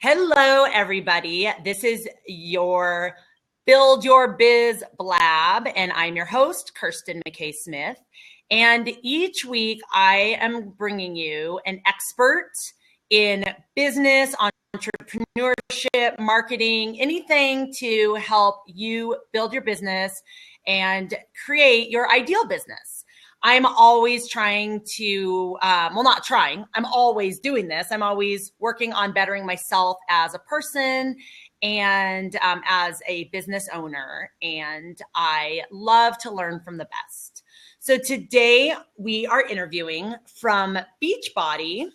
Hello, everybody. This is your Build Your Biz Blab, and I'm your host, Kirsten McKay Smith. And each week, I am bringing you an expert in business, entrepreneurship, marketing, anything to help you build your business and create your ideal business. I'm always trying to, not trying, I'm always doing this. I'm always working on bettering myself as a person and as a business owner. And I love to learn from the best. So today we are interviewing from Beachbody,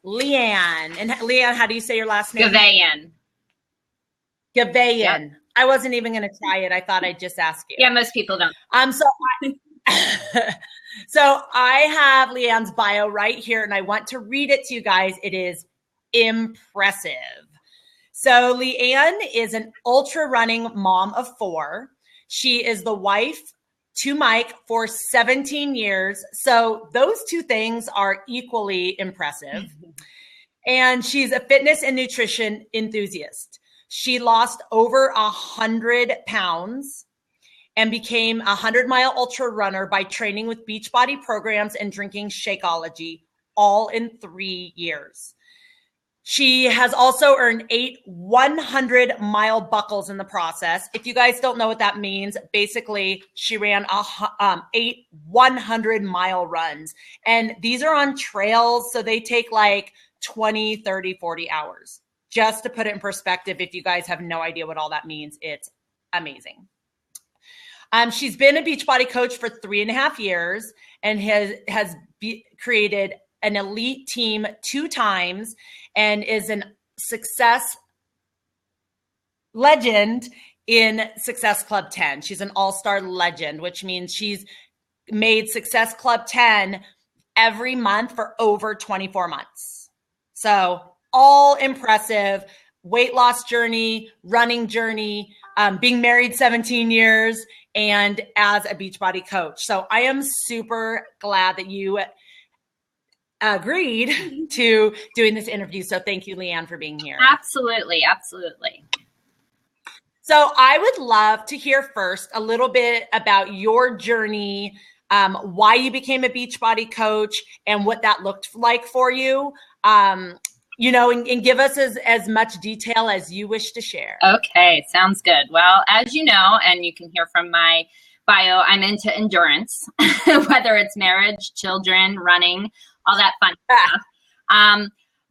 Leigh Anne. And Leigh Anne, how do you say your last name? Gavayan. Yep. I wasn't even going to try it. I thought I'd just ask you. Yeah, most people don't. So I have Leigh Anne's bio right here, and I want to read it to you guys. It is impressive. So Leigh Anne is an ultra running mom of 4. She is the wife to Mike for 17 years. So those two things are equally impressive. And she's a fitness and nutrition enthusiast. She lost over 100 pounds and became a 100-mile ultra runner by training with Beachbody programs and drinking Shakeology, all in 3 years. She has also earned 8 100-mile buckles in the process. If you guys don't know what that means, basically she ran 8 100-mile runs. And these are on trails, so they take like 20, 30, 40 hours. Just to put it in perspective, if you guys have no idea what all that means, it's amazing. She's been a Beachbody coach for 3.5 years and has created an elite team 2 times and is a success legend in Success Club 10. She's an all-star legend, which means she's made Success Club 10 every month for over 24 months. So all impressive. Weight loss journey, running journey, being married 17 years, and as a Beachbody coach. So I am super glad that you agreed to doing this interview. So thank you, Leigh Anne, for being here. Absolutely. Absolutely. So I would love to hear first a little bit about your journey, why you became a Beachbody coach and what that looked like for you. And give us as much detail as you wish to share. Okay, sounds good. Well, as you know, and you can hear from my bio, I'm into endurance, whether it's marriage, children, running, all that fun stuff.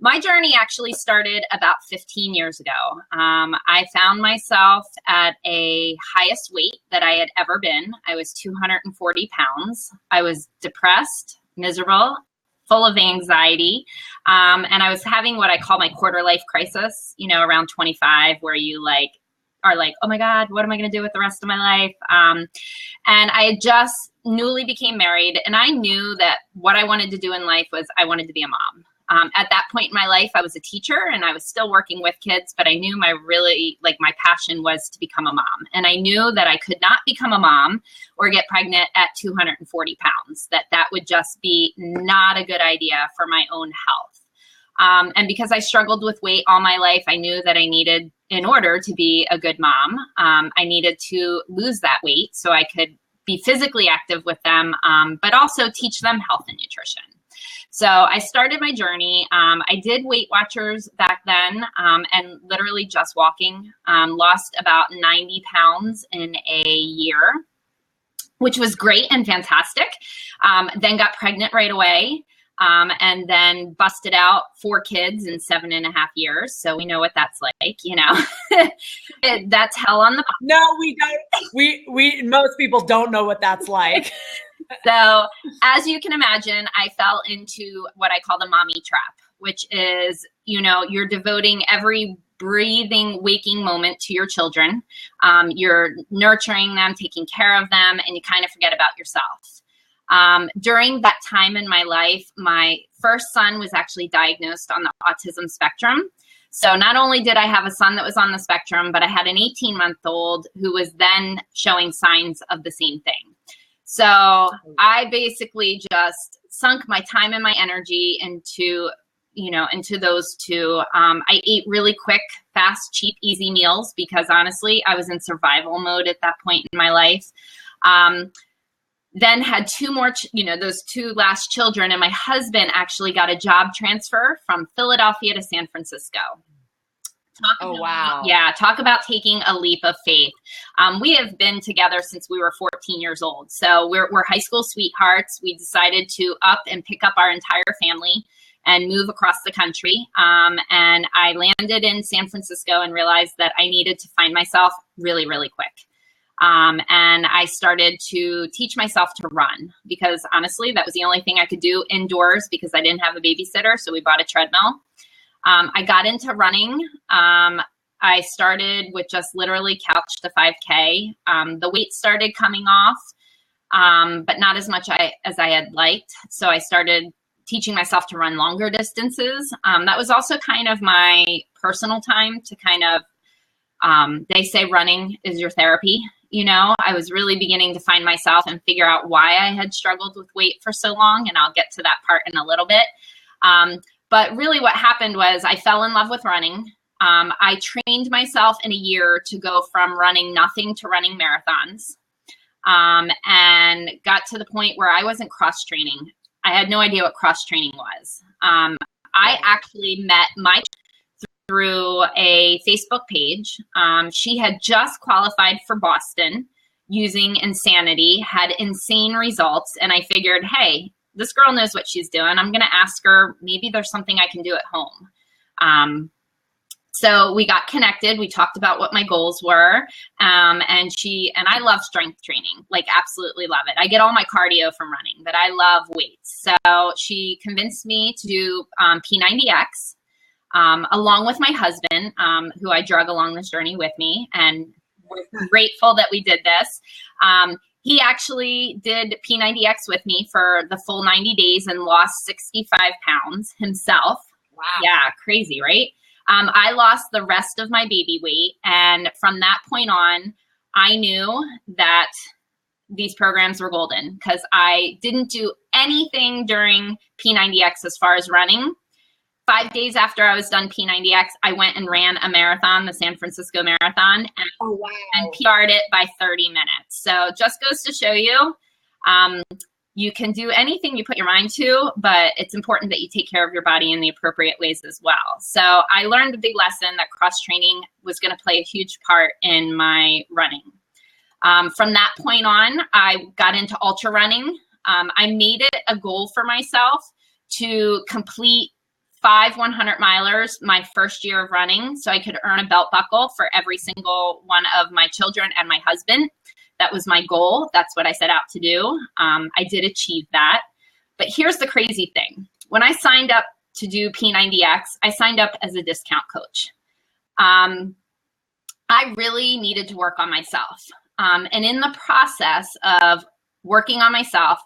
My journey actually started about 15 years ago. I found myself at a highest weight that I had ever been. I was 240 pounds. I was depressed, miserable, full of anxiety. And I was having what I call my quarter life crisis, around 25, where you are like, oh my God, what am I going to do with the rest of my life? And I had just newly became married, and I knew that what I wanted to do in life was I wanted to be a mom. At that point in my life, I was a teacher and I was still working with kids, but I knew my passion was to become a mom. And I knew that I could not become a mom or get pregnant at 240 pounds, that would just be not a good idea for my own health. And because I struggled with weight all my life, I knew that I needed, in order to be a good mom, I needed to lose that weight so I could be physically active with them, but also teach them health and nutrition. So I started my journey. I did Weight Watchers back then, and literally just walking, lost about 90 pounds in a year, which was great and fantastic. Then got pregnant right away, and then busted out 4 kids in 7.5 years. So we know what that's like, that's hell on the bottom. No, we don't. Most people don't know what that's like. So as you can imagine, I fell into what I call the mommy trap, which is, you're devoting every breathing, waking moment to your children. You're nurturing them, taking care of them, and you kind of forget about yourself. During that time in my life, my first son was actually diagnosed on the autism spectrum. So not only did I have a son that was on the spectrum, but I had an 18-month-old who was then showing signs of the same thing. So I basically just sunk my time and my energy into into those two. I ate really quick, fast, cheap, easy meals because honestly, I was in survival mode at that point in my life. Then had two more, those two last children, and my husband actually got a job transfer from Philadelphia to San Francisco. Wow. Yeah. Talk about taking a leap of faith. We have been together since we were 14 years old. So we're high school sweethearts. We decided to up and pick up our entire family and move across the country. And I landed in San Francisco and realized that I needed to find myself really, really quick. And I started to teach myself to run because honestly, that was the only thing I could do indoors because I didn't have a babysitter. So we bought a treadmill. I got into running. I started with just literally couch to 5K. The weight started coming off, but not as much as I had liked. So I started teaching myself to run longer distances. That was also kind of my personal time to kind of, they say running is your therapy. I was really beginning to find myself and figure out why I had struggled with weight for so long. And I'll get to that part in a little bit. But really what happened was I fell in love with running. I trained myself in a year to go from running nothing to running marathons, and got to the point where I wasn't cross training. I had no idea what cross training was. I actually met Mike through a Facebook page. She had just qualified for Boston using Insanity, had insane results. And I figured, hey, this girl knows what she's doing. I'm going to ask her, maybe there's something I can do at home. So we got connected. We talked about what my goals were. And I love strength training, like absolutely love it. I get all my cardio from running, but I love weights. So she convinced me to do P90X, along with my husband, who I drug along this journey with me. And we're grateful that we did this. He actually did P90X with me for the full 90 days and lost 65 pounds himself. Wow. Yeah, crazy, right? I lost the rest of my baby weight. And from that point on, I knew that these programs were golden because I didn't do anything during P90X as far as running. 5 days after I was done P90X, I went and ran a marathon, the San Francisco Marathon, and PR'd it by 30 minutes. So just goes to show you, you can do anything you put your mind to, but it's important that you take care of your body in the appropriate ways as well. So I learned a big lesson that cross-training was going to play a huge part in my running. From that point on, I got into ultra running. I made it a goal for myself to complete 5 100-milers my first year of running so I could earn a belt buckle for every single one of my children and my husband. That was my goal. That's what I set out to do. I did achieve that. But here's the crazy thing. When I signed up to do P90X, I signed up as a discount coach. I really needed to work on myself. And in the process of working on myself,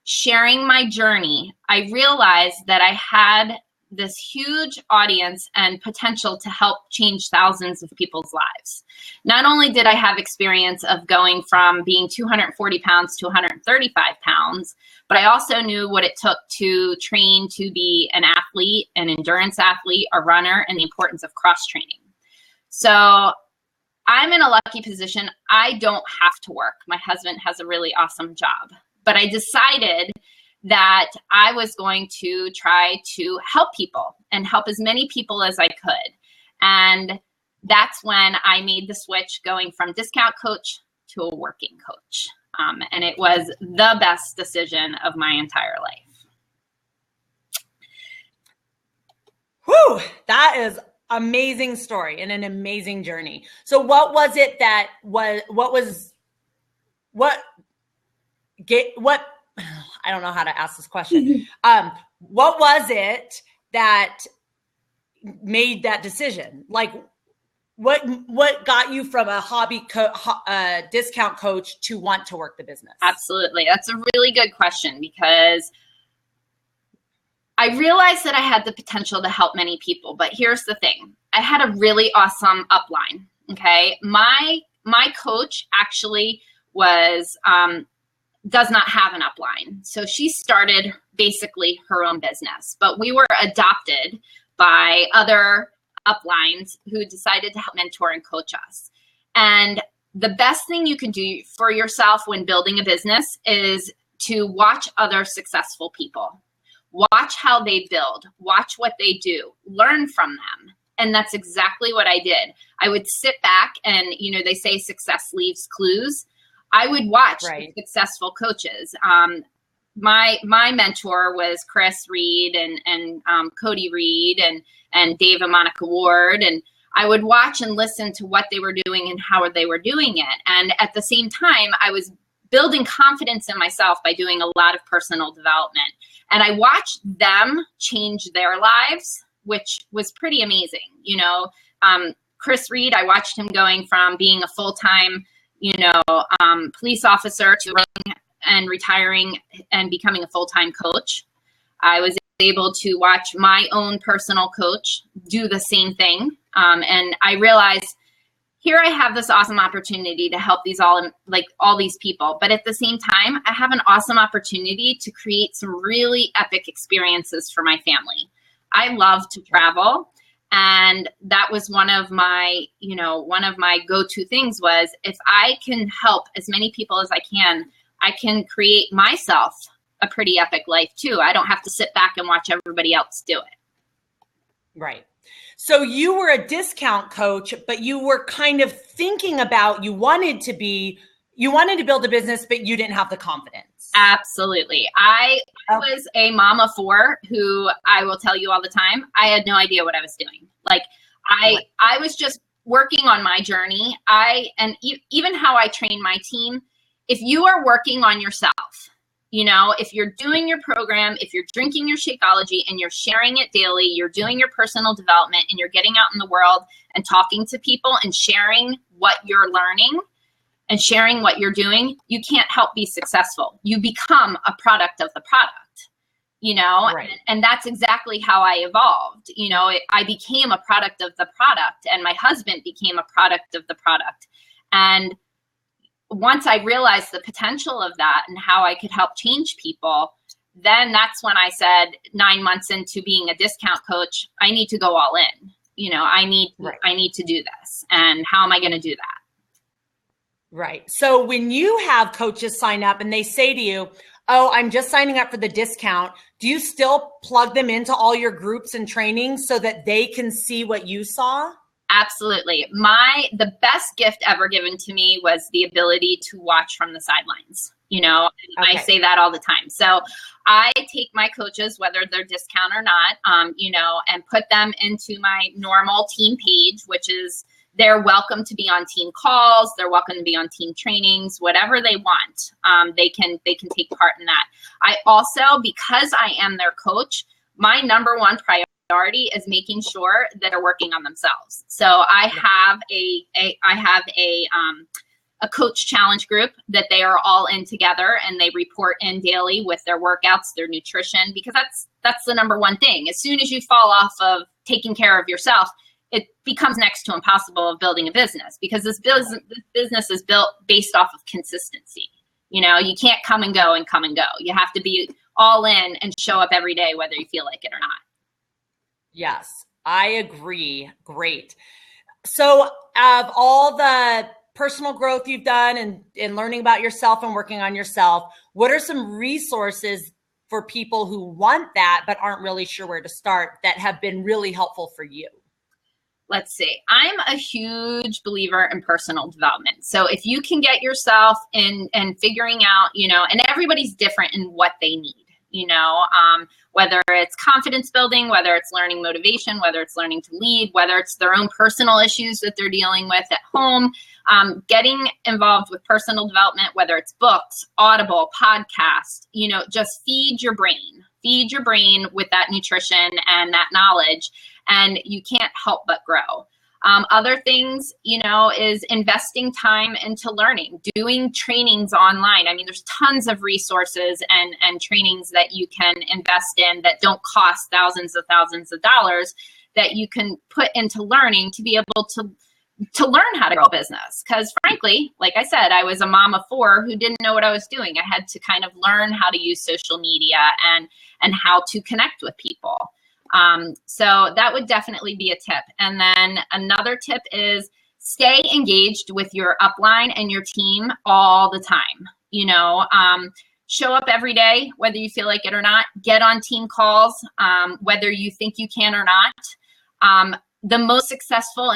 sharing my journey, I realized that I had this huge audience and potential to help change thousands of people's lives. Not only did I have experience of going from being 240 pounds to 135 pounds, but I also knew what it took to train to be an athlete, an endurance athlete, a runner, and the importance of cross training. So I'm in a lucky position. I don't have to work. My husband has a really awesome job, but I decided that I was going to try to help people and help as many people as I could. And that's when I made the switch going from discount coach to a working coach. And it was the best decision of my entire life. Whew, that is amazing story and an amazing journey. So what was it that I don't know how to ask this question. What was it that made that decision? Like what got you from a hobby discount coach to want to work the business? Absolutely. That's a really good question because I realized that I had the potential to help many people, but here's the thing. I had a really awesome upline. Okay. My coach actually was, does not have an upline. So she started basically her own business. But we were adopted by other uplines who decided to help mentor and coach us. And the best thing you can do for yourself when building a business is to watch other successful people. Watch how they build, watch what they do, learn from them. And that's exactly what I did. I would sit back and, they say success leaves clues. I would watch successful coaches. My mentor was Chris Reed and Cody Reed and Dave and Monica Ward. And I would watch and listen to what they were doing and how they were doing it. And at the same time, I was building confidence in myself by doing a lot of personal development. And I watched them change their lives, which was pretty amazing. Chris Reed, I watched him going from being a full-time, police officer to running and retiring and becoming a full-time coach. I was able to watch my own personal coach do the same thing. And I realized here I have this awesome opportunity to help all these people. But at the same time, I have an awesome opportunity to create some really epic experiences for my family. I love to travel. And that was one of my go-to things was if I can help as many people as I can create myself a pretty epic life too. I don't have to sit back and watch everybody else do it. Right. So you were a discount coach, but you were kind of thinking about, you wanted to build a business, but you didn't have the confidence. Absolutely. I was a mom of four who I will tell you all the time, I had no idea what I was doing. I was just working on my journey. Even how I train my team, if you are working on yourself, if you're doing your program, if you're drinking your Shakeology and you're sharing it daily, you're doing your personal development and you're getting out in the world and talking to people and sharing what you're learning and sharing what you're doing, you can't help be successful. You become a product of the product, right. And that's exactly how I evolved. I became a product of the product and my husband became a product of the product. And once I realized the potential of that and how I could help change people, then that's when I said 9 months into being a discount coach, I need to go all in. I need to do this. And how am I going to do that? Right. So when you have coaches sign up and they say to you, oh, I'm just signing up for the discount, do you still plug them into all your groups and trainings so that they can see what you saw? Absolutely. The best gift ever given to me was the ability to watch from the sidelines. I say that all the time. So I take my coaches, whether they're discount or not, and put them into my normal team page, which is they're welcome to be on team calls. They're welcome to be on team trainings, whatever they want. They can take part in that. I also, because I am their coach, my number one priority is making sure that they're working on themselves. So I have a coach challenge group that they are all in together and they report in daily with their workouts, their nutrition, because that's the number one thing. As soon as you fall off of taking care of yourself, it becomes next to impossible of building a business because this business is built based off of consistency. You can't come and go. You have to be all in and show up every day, whether you feel like it or not. Yes, I agree. Great. So of all the personal growth you've done and learning about yourself and working on yourself, what are some resources for people who want that but aren't really sure where to start that have been really helpful for you? Let's see. I'm a huge believer in personal development. So if you can get yourself in and figuring out, and everybody's different in what they need, whether it's confidence building, whether it's learning motivation, whether it's learning to lead, whether it's their own personal issues that they're dealing with at home, getting involved with personal development, whether it's books, Audible, podcast, just feed your brain with that nutrition and that knowledge, and you can't help but grow. Other things, is investing time into learning, doing trainings online. I mean, there's tons of resources and trainings that you can invest in that don't cost thousands of dollars that you can put into learning to be able to to learn how to grow a business. Because frankly, like I said, I was a mom of 4 who didn't know what I was doing. I had to kind of learn how to use social media and how to connect with people. So that would definitely be a tip. And then another tip is stay engaged with your upline and your team all the time. You know, show up every day, whether you feel like it or not. Get on team calls, whether you think you can or not. The most successful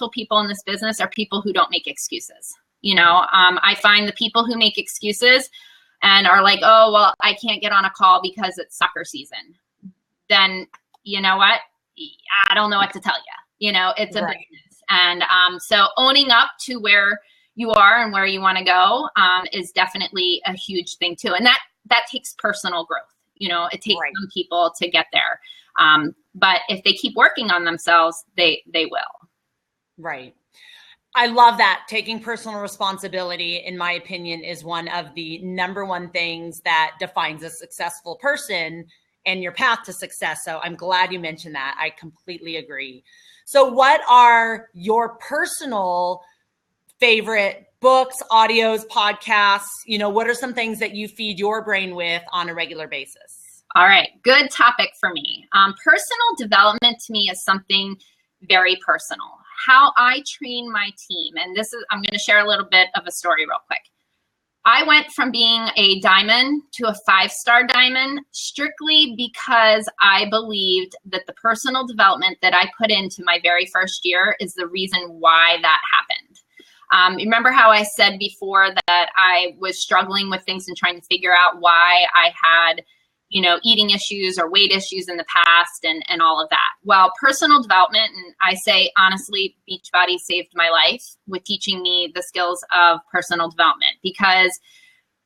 people in this business are people who don't make excuses. You know, I find the people who make excuses and are like, oh, well, I can't get on a call because it's sucker season. Then you know what? I don't know what to tell you. You know, it's a business. And so owning up to where you are and where you want to go is definitely a huge thing too. And that takes personal growth. You know, it takes some people to get there. But if they keep working on themselves, they will. Right. I love that. Taking personal responsibility, in my opinion, is one of the number one things that defines a successful person and your path to success. So I'm glad you mentioned that. I completely agree. So what are your personal favorite books, audios, podcasts? You know, what are some things that you feed your brain with on a regular basis? All right. Good topic for me. Personal development to me is something very personal. How I train my team. And I'm going to share a little bit of a story real quick. I went from being a diamond to a 5-star diamond strictly because I believed that the personal development that I put into my very first year is the reason why that happened. Remember how I said before that I was struggling with things and trying to figure out why I had, you know, eating issues or weight issues in the past and all of that. Well, personal development, and I say honestly, Beachbody saved my life with teaching me the skills of personal development, because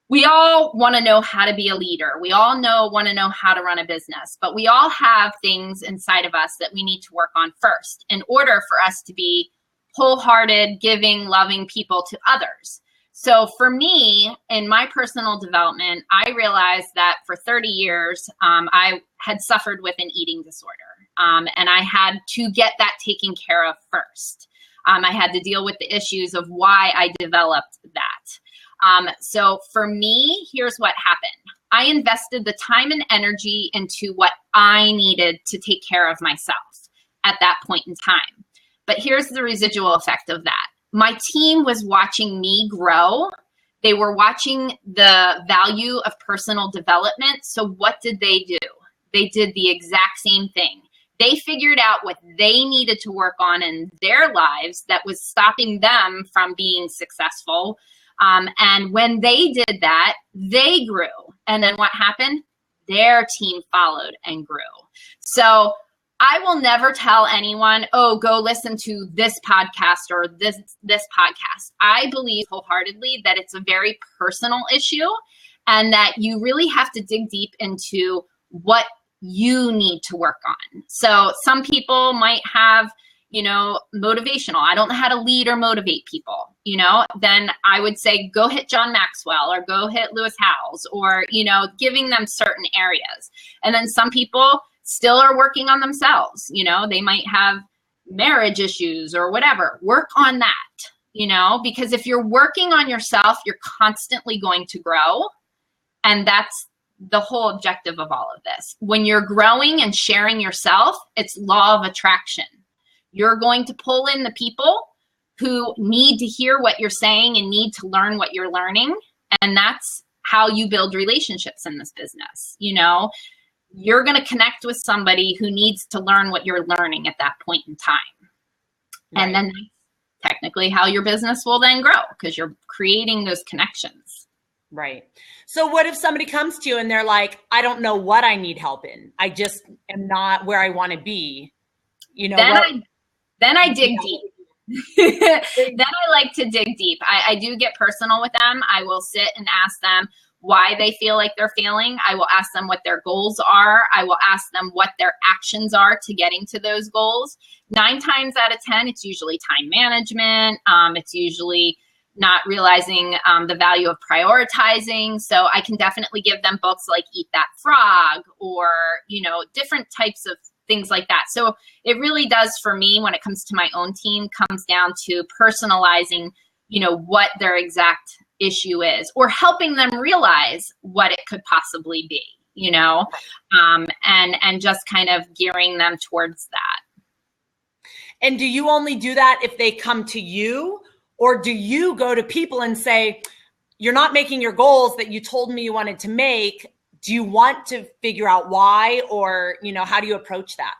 we all want to know how to be a leader. We all want to know how to run a business, but we all have things inside of us that we need to work on first in order for us to be wholehearted, giving, loving people to others. So for me, in my personal development, I realized that for 30 years, I had suffered with an eating disorder. And I had to get that taken care of first. I had to deal with the issues of why I developed that. So for me, here's what happened. I invested the time and energy into what I needed to take care of myself at that point in time. But here's the residual effect of that. My team was watching me grow. They were watching the value of personal development. So what did they do? They did the exact same thing. They figured out what they needed to work on in their lives that was stopping them from being successful. And when they did that, they grew. And then what happened? Their team followed and grew. So I will never tell anyone, oh, go listen to this podcast or this podcast. I believe wholeheartedly that it's a very personal issue and that you really have to dig deep into what you need to work on. So some people might have, you know, motivational. I don't know how to lead or motivate people, you know, then I would say go hit John Maxwell or go hit Lewis Howes or, you know, giving them certain areas. And then some people still are working on themselves. You know, they might have marriage issues or whatever. Work on that, you know, because if you're working on yourself, you're constantly going to grow. And that's the whole objective of all of this. When you're growing and sharing yourself, it's law of attraction. You're going to pull in the people who need to hear what you're saying and need to learn what you're learning. And that's how you build relationships in this business. You know, you're going to connect with somebody who needs to learn what you're learning at that point in time. Right. And then technically how your business will then grow because you're creating those connections. Right. So what if somebody comes to you and they're like, I don't know what I need help in. I just am not where I want to be. You know, then I dig deep. Then I like to dig deep. I do get personal with them. I will sit and ask them why they feel like they're failing. I will ask them what their goals are. I will ask them what their actions are to getting to those goals. 9 times out of 10, it's usually time management. It's usually not realizing the value of prioritizing. So I can definitely give them books like Eat That Frog or, you know, different types of things like that. So it really does, for me, when it comes to my own team, comes down to personalizing, what their exact issue is, or helping them realize what it could possibly be, and just kind of gearing them towards that. And do you only do that if they come to you, or do you go to people and say, you're not making your goals that you told me you wanted to make? Do you want to figure out why, or, how do you approach that?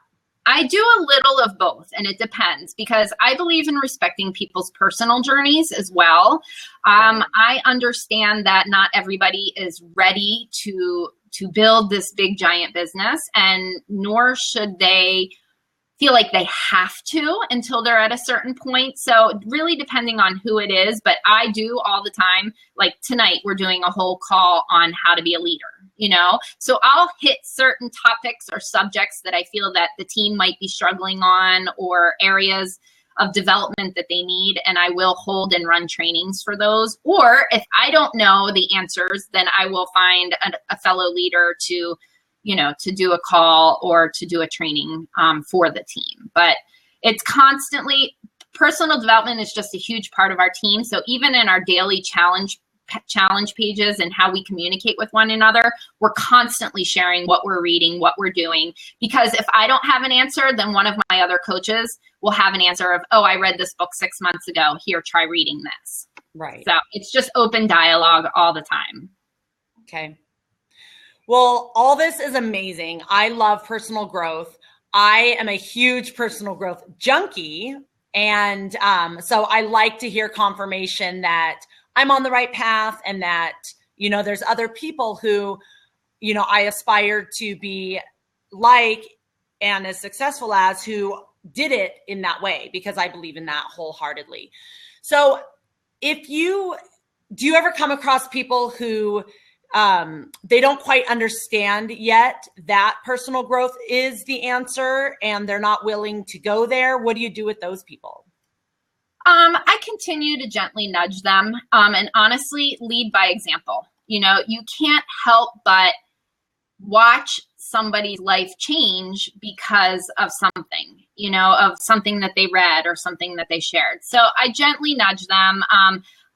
I do a little of both, and it depends, because I believe in respecting people's personal journeys as well. I understand that not everybody is ready to build this big giant business, and nor should they feel like they have to until they're at a certain point. So really depending on who it is, but I do all the time. Like tonight, we're doing a whole call on how to be a leader, So I'll hit certain topics or subjects that I feel that the team might be struggling on, or areas of development that they need, and I will hold and run trainings for those. Or if I don't know the answers, then I will find a fellow leader to do a call or to do a training for the team. But it's constantly, personal development is just a huge part of our team. So even in our daily challenge pages and how we communicate with one another, we're constantly sharing what we're reading, what we're doing. Because if I don't have an answer, then one of my other coaches will have an answer of, oh, I read this book 6 months ago. Here, try reading this. Right. So it's just open dialogue all the time. Okay. Well, all this is amazing. I love personal growth. I am a huge personal growth junkie. And so I like to hear confirmation that I'm on the right path, and that, there's other people who, I aspire to be like and as successful as, who did it in that way, because I believe in that wholeheartedly. So do you ever come across people who they don't quite understand yet that personal growth is the answer, and they're not willing to go there? What do you do with those people? I continue to gently nudge them, and honestly lead by example. You can't help but watch somebody's life change because of something, of something that they read or something that they shared. So I gently nudge them.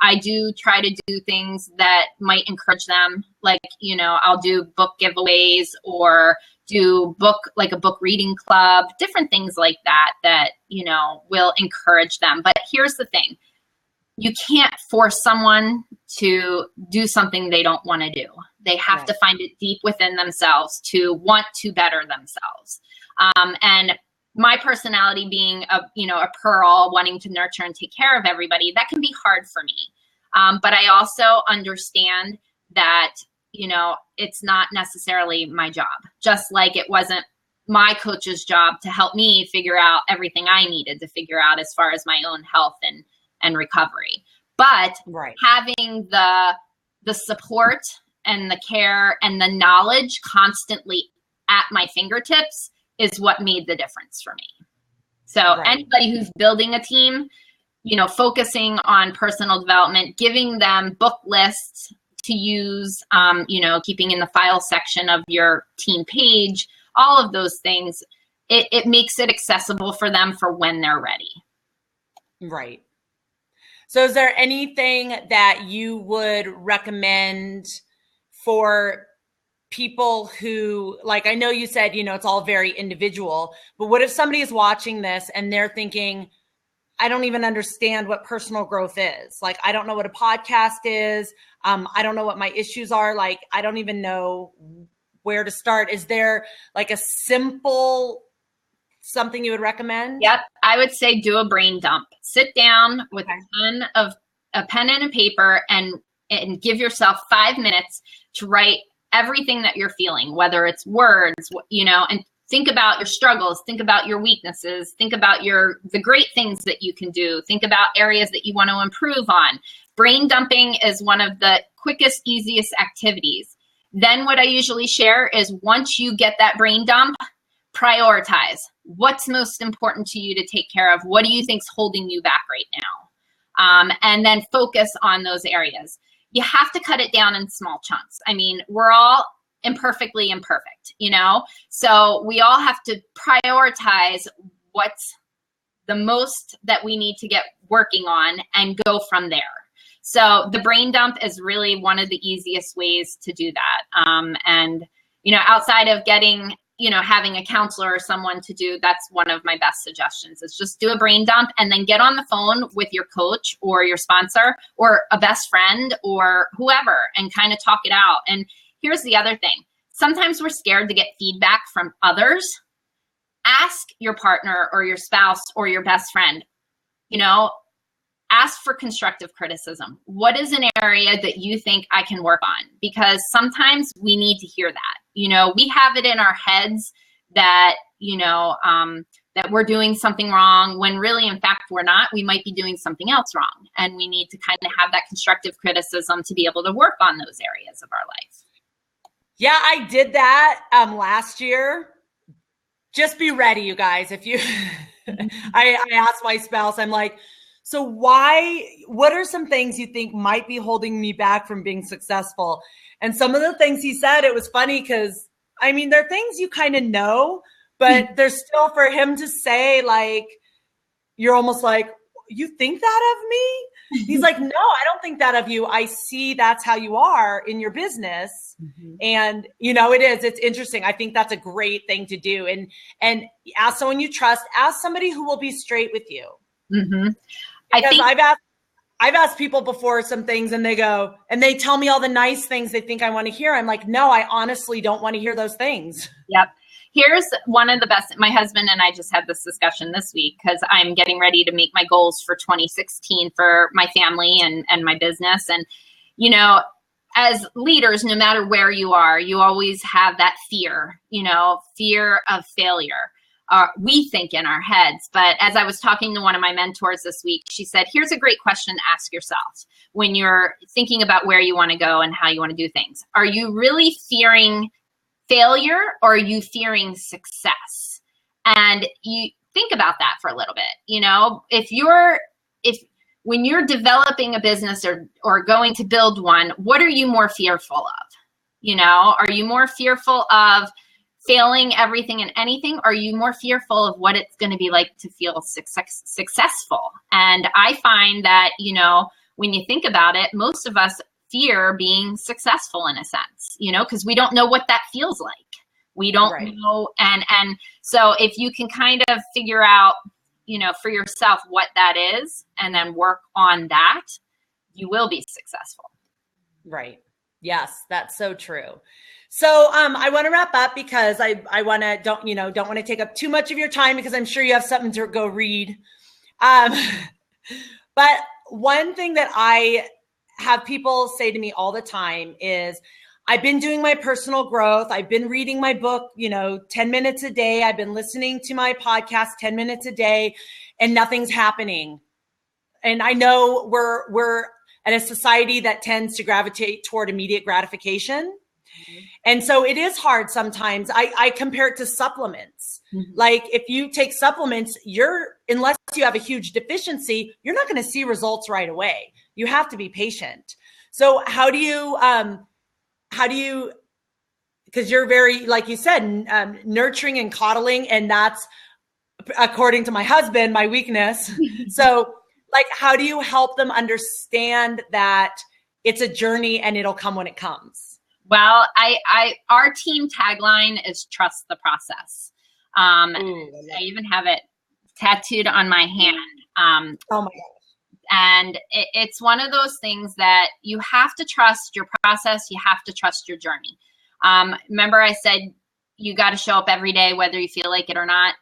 I do try to do things that might encourage them. Like, I'll do book giveaways, or do a book reading club, different things like that will encourage them. But here's the thing. You can't force someone to do something they don't want to do. They have to find it deep within themselves to want to better themselves. And my personality being a pearl, wanting to nurture and take care of everybody, that can be hard for me. But I also understand that, it's not necessarily my job, just like it wasn't my coach's job to help me figure out everything I needed to figure out as far as my own health and recovery. But having the support and the care and the knowledge constantly at my fingertips is what made the difference for me. So anybody who's building a team, focusing on personal development, giving them book lists to use, keeping in the file section of your team page, all of those things, it makes it accessible for them for when they're ready. Right. So is there anything that you would recommend for people who, like, I know you said, it's all very individual, but what if somebody is watching this and they're thinking, I don't even understand what personal growth is. Like, I don't know what a podcast is. I don't know what my issues are. Like, I don't even know where to start. Is there like a simple something you would recommend? Yep. I would say do a brain dump. Sit down with a pen and a paper and give yourself 5 minutes to write everything that you're feeling, whether it's words, and think about your struggles, think about your weaknesses, think about the great things that you can do, think about areas that you want to improve on. Brain dumping is one of the quickest, easiest activities. Then what I usually share is, once you get that brain dump, prioritize. What's most important to you to take care of? What do you think's holding you back right now? And then focus on those areas. You have to cut it down in small chunks. I mean, we're all imperfectly imperfect, you know? So we all have to prioritize what's the most that we need to get working on and go from there. So the brain dump is really one of the easiest ways to do that. And, you know, outside of getting, you know, having a counselor or someone to do, that's one of my best suggestions is just do a brain dump and then get on the phone with your coach or your sponsor or a best friend or whoever and kind of talk it out. And here's the other thing. Sometimes we're scared to get feedback from others. Ask your partner or your spouse or your best friend, you know, ask for constructive criticism. What is an area that you think I can work on? Because sometimes we need to hear that. You know, we have it in our heads that, you know, that we're doing something wrong when really, in fact, we're not. We might be doing something else wrong. And we need to kind of have that constructive criticism to be able to work on those areas of our life. Yeah, I did that last year. Just be ready, you guys. If you, I asked my spouse, I'm like, so what are some things you think might be holding me back from being successful? And some of the things he said, it was funny because, I mean, there are things you kind of know, but there's still for him to say, like, you're almost like, you think that of me? He's like, no, I don't think that of you. I see that's how you are in your business. Mm-hmm. And, you know, it's interesting. I think that's a great thing to do. And ask someone you trust, ask somebody who will be straight with you. Mm-hmm. Because I've asked people before some things and they go, and they tell me all the nice things they think I want to hear. I'm like, no, I honestly don't want to hear those things. Yep. Here's one of the best. My husband and I just had this discussion this week because I'm getting ready to make my goals for 2016 for my family and my business. And, you know, as leaders, no matter where you are, you always have that fear, you know, fear of failure. We think in our heads. But as I was talking to one of my mentors this week, she said, here's a great question to ask yourself when you're thinking about where you want to go and how you want to do things. Are you really fearing failure or are you fearing success? And you think about that for a little bit. You know, when you're developing a business or going to build one, what are you more fearful of? You know, are you more fearful of failing everything and anything? Or are you more fearful of what it's going to be like to feel successful? And I find that, you know, when you think about it, most of us fear being successful in a sense, you know, because we don't know what that feels like. We don't know. And so if you can kind of figure out, you know, for yourself what that is and then work on that, you will be successful. Right. Yes, that's so true. So I want to wrap up because I want to don't want to take up too much of your time because I'm sure you have something to go read. But one thing that I have people say to me all the time is I've been doing my personal growth. I've been reading my book, 10 minutes a day. I've been listening to my podcast 10 minutes a day and nothing's happening. And I know we're in a society that tends to gravitate toward immediate gratification. And so it is hard sometimes. I compare it to supplements. Mm-hmm. Like if you take supplements, unless you have a huge deficiency, you're not going to see results right away. You have to be patient. So how do you, because you're very, like you said, nurturing and coddling, and that's, according to my husband, my weakness. So like, how do you help them understand that it's a journey and it'll come when it comes? Well, our team tagline is trust the process. I even have it tattooed on my hand. Oh my gosh. And it's one of those things that you have to trust your process. You have to trust your journey. Remember I said, you got to show up every day, whether you feel like it or not.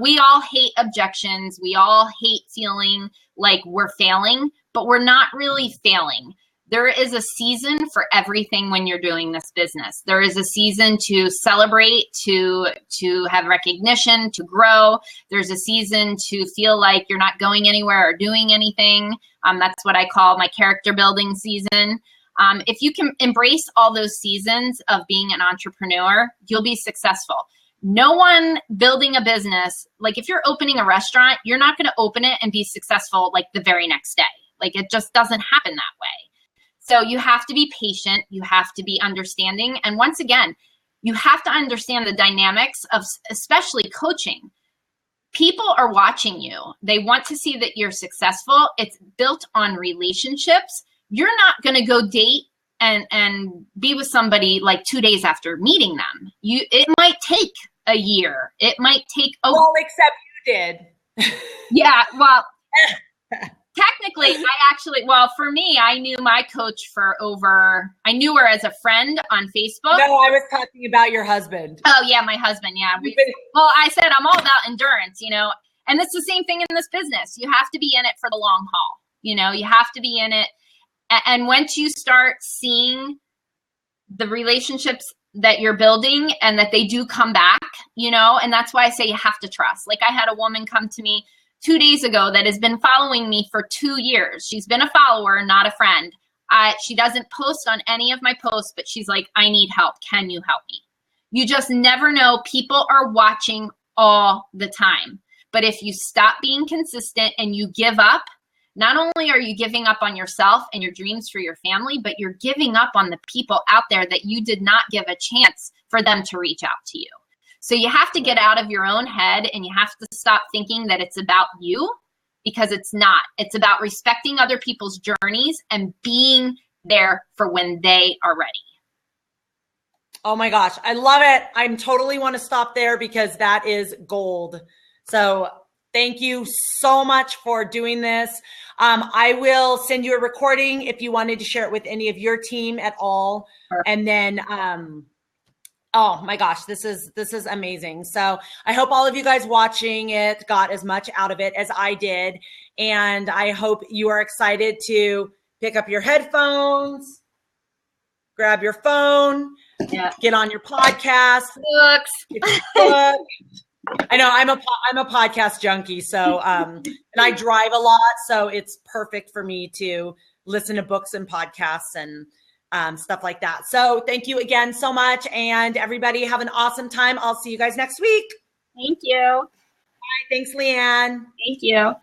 We all hate objections. We all hate feeling like we're failing, but we're not really failing. There is a season for everything when you're doing this business. There is a season to celebrate, to have recognition, to grow. There's a season to feel like you're not going anywhere or doing anything. That's what I call my character building season. If you can embrace all those seasons of being an entrepreneur, you'll be successful. No one building a business, like if you're opening a restaurant, you're not going to open it and be successful like the very next day. Like it just doesn't happen that way. So you have to be patient. You have to be understanding. And once again, you have to understand the dynamics of especially coaching. People are watching you. They want to see that you're successful. It's built on relationships. You're not going to go date and be with somebody like 2 days after meeting them. It might take a year. It might take well, except you did. Yeah, well, technically, for me, I knew my coach I knew her as a friend on Facebook. No, I was talking about your husband. Oh, yeah, my husband, yeah. Well, I said I'm all about endurance, and it's the same thing in this business. You have to be in it for the long haul. You have to be in it. And once you start seeing the relationships that you're building and that they do come back, and that's why I say you have to trust. Like I had a woman come to me 2 days ago that has been following me for 2 years. She's been a follower, not a friend. She doesn't post on any of my posts, but she's like, I need help. Can you help me? You just never know. People are watching all the time. But if you stop being consistent and you give up, not only are you giving up on yourself and your dreams for your family, but you're giving up on the people out there that you did not give a chance for them to reach out to you. So you have to get out of your own head and you have to stop thinking that it's about you, because it's not. It's about respecting other people's journeys and being there for when they are ready. Oh my gosh, I love it. I totally want to stop there because that is gold. So thank you so much for doing this. I will send you a recording if you wanted to share it with any of your team at all. Perfect. And then, oh my gosh, this is amazing. So I hope all of you guys watching it got as much out of it as I did. And I hope you are excited to pick up your headphones, grab your phone, get on your podcast, book. I know I'm a podcast junkie. So, and I drive a lot. So it's perfect for me to listen to books and podcasts and stuff like that. So thank you again so much. And everybody have an awesome time. I'll see you guys next week. Thank you. Bye. Thanks, Leigh Anne. Thank you.